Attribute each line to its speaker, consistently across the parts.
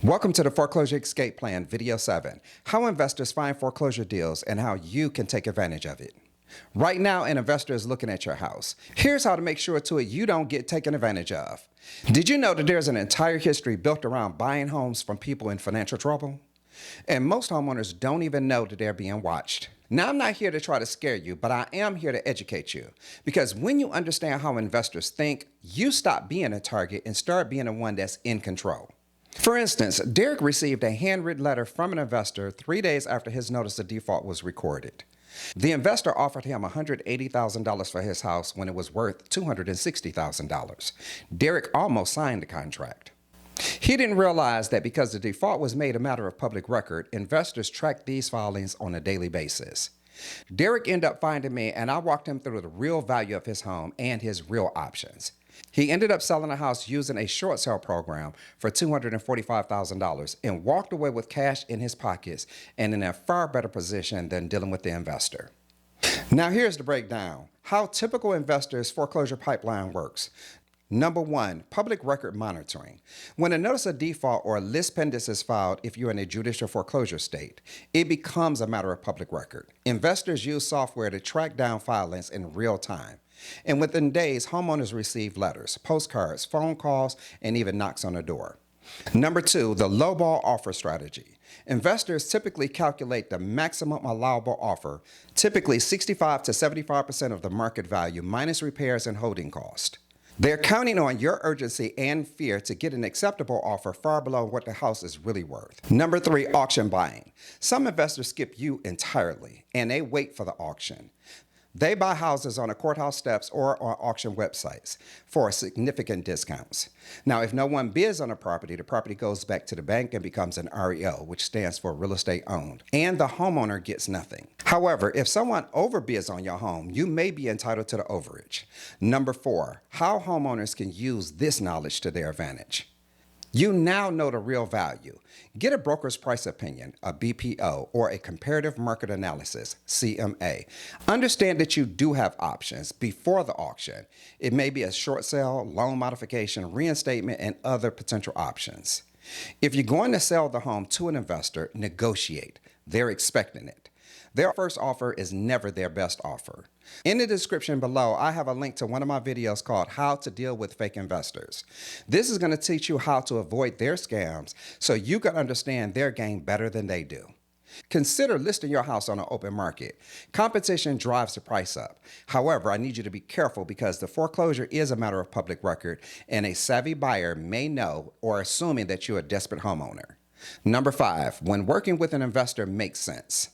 Speaker 1: Welcome to the Foreclosure Escape Plan Video 7, how investors find foreclosure deals and how you can take advantage of it. Right now, an investor is looking at your house. Here's how to make sure to it you don't get taken advantage of. Did you know that there's an entire history built around buying homes from people in financial trouble? And most homeowners don't even know that they're being watched. Now, I'm not here to try to scare you, but I am here to educate you. Because when you understand how investors think, you stop being a target and start being the one that's in control. For instance, Derek received a handwritten letter from an investor 3 days after his notice of default was recorded. The investor offered him $180,000 for his house when it was worth $260,000. Derek almost signed the contract. He didn't realize that because the default was made a matter of public record, investors track these filings on a daily basis. Derek ended up finding me, and I walked him through the real value of his home and his real options. He ended up selling a house using a short sale program for $245,000 and walked away with cash in his pockets and in a far better position than dealing with the investor. Now here's the breakdown. How typical investors' foreclosure pipeline works. Number 1, public record monitoring. When a notice of default or a list pendants is filed if you're in a judicial foreclosure state, it becomes a matter of public record. Investors use software to track down filings in real time. And within days, homeowners receive letters, postcards, phone calls, and even knocks on the door. Number 2, the lowball offer strategy. Investors typically calculate the maximum allowable offer, typically 65 to 75% of the market value minus repairs and holding cost. They're counting on your urgency and fear to get an acceptable offer far below what the house is really worth. Number 3, auction buying. Some investors skip you entirely, and they wait for the auction. They buy houses on the courthouse steps or on auction websites for significant discounts. Now, if no one bids on a property, the property goes back to the bank and becomes an REO, which stands for real estate owned, and the homeowner gets nothing. However, if someone overbids on your home, you may be entitled to the overage. Number 4, how homeowners can use this knowledge to their advantage. You now know the real value. Get a broker's price opinion, a BPO, or a comparative market analysis, CMA. Understand that you do have options before the auction. It may be a short sale, loan modification, reinstatement, and other potential options. If you're going to sell the home to an investor, negotiate. They're expecting it. Their first offer is never their best offer. In the description below, I have a link to one of my videos called How to Deal with Fake Investors. This is going to teach you how to avoid their scams so you can understand their game better than they do. Consider listing your house on an open market. Competition drives the price up. However, I need you to be careful because the foreclosure is a matter of public record and a savvy buyer may know or assuming that you're a desperate homeowner. Number 5, when working with an investor makes sense.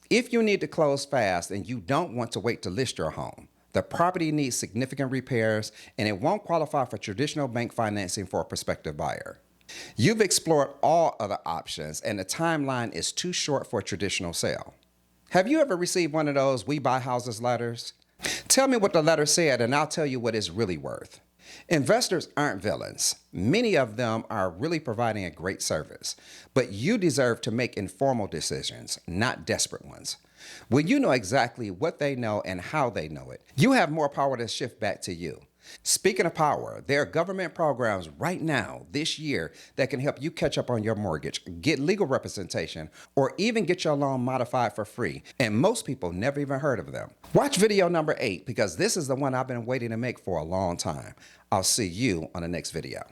Speaker 1: If you need to close fast and you don't want to wait to list your home, the property needs significant repairs and it won't qualify for traditional bank financing for a prospective buyer. You've explored all other options and the timeline is too short for a traditional sale. Have you ever received one of those "we buy houses" letters? Tell me what the letter said and I'll tell you what it's really worth. Investors aren't villains. Many of them are really providing a great service, but you deserve to make informal decisions, not desperate ones. When you know exactly what they know and how they know it, you have more power to shift back to you. Speaking of power, there are government programs right now, this year, that can help you catch up on your mortgage, get legal representation, or even get your loan modified for free. And most people never even heard of them. Watch video number 8 because this is the one I've been waiting to make for a long time. I'll see you on the next video.